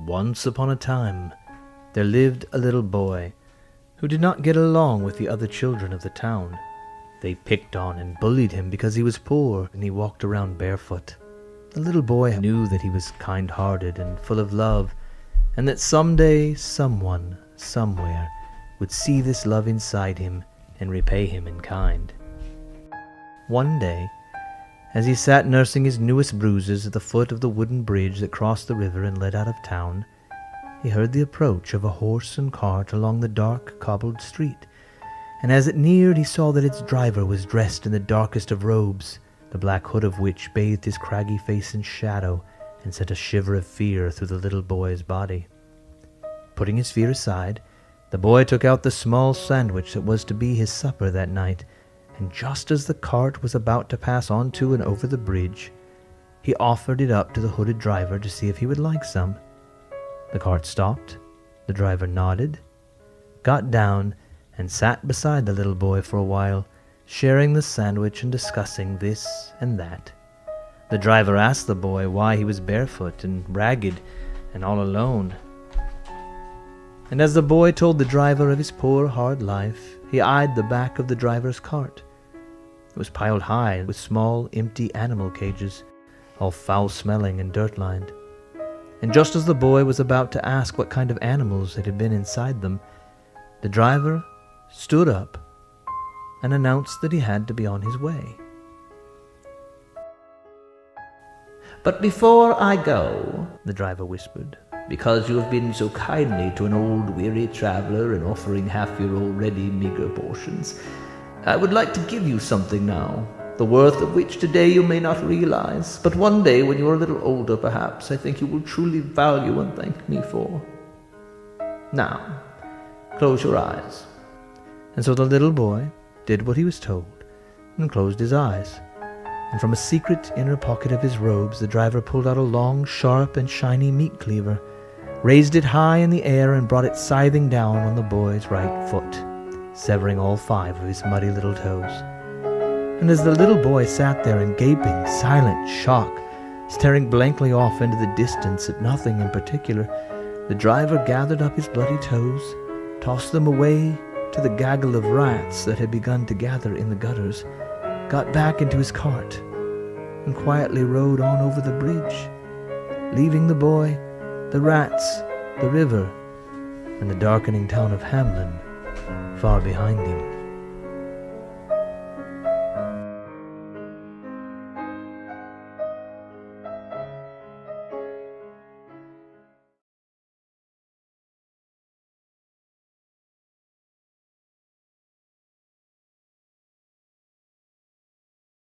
Once upon a time, there lived a little boy who did not get along with the other children of the town. They picked on and bullied him because he was poor and he walked around barefoot. The little boy knew that he was kind-hearted and full of love, and that someday someone, somewhere, would see this love inside him and repay him in kind. One day, as he sat nursing his newest bruises at the foot of the wooden bridge that crossed the river and led out of town, he heard the approach of a horse and cart along the dark, cobbled street, and as it neared he saw that its driver was dressed in the darkest of robes, the black hood of which bathed his craggy face in shadow and sent a shiver of fear through the little boy's body. Putting his fear aside, the boy took out the small sandwich that was to be his supper that night, and just as the cart was about to pass onto and over the bridge, he offered it up to the hooded driver to see if he would like some. The cart stopped, the driver nodded, got down, and sat beside the little boy for a while, sharing the sandwich and discussing this and that. The driver asked the boy why he was barefoot and ragged and all alone. And as the boy told the driver of his poor, hard life, he eyed the back of the driver's cart. It was piled high with small, empty animal cages, all foul-smelling and dirt-lined. And just as the boy was about to ask what kind of animals had been inside them, the driver stood up and announced that he had to be on his way. "But before I go," the driver whispered, "because you have been so kindly to an old weary traveler in offering half your already meager portions, I would like to give you something now, the worth of which today you may not realize, but one day when you are a little older perhaps I think you will truly value and thank me for. Now, close your eyes." And so the little boy did what he was told and closed his eyes. And from a secret inner pocket of his robes the driver pulled out a long, sharp, and shiny meat cleaver, raised it high in the air, and brought it scything down on the boy's right foot, severing all 5 of his muddy little toes. And as the little boy sat there in gaping, silent shock, staring blankly off into the distance at nothing in particular, the driver gathered up his bloody toes, tossed them away to the gaggle of rats that had begun to gather in the gutters, got back into his cart, and quietly rode on over the bridge, leaving the boy, the rats, the river, and the darkening town of Hamlin far behind him.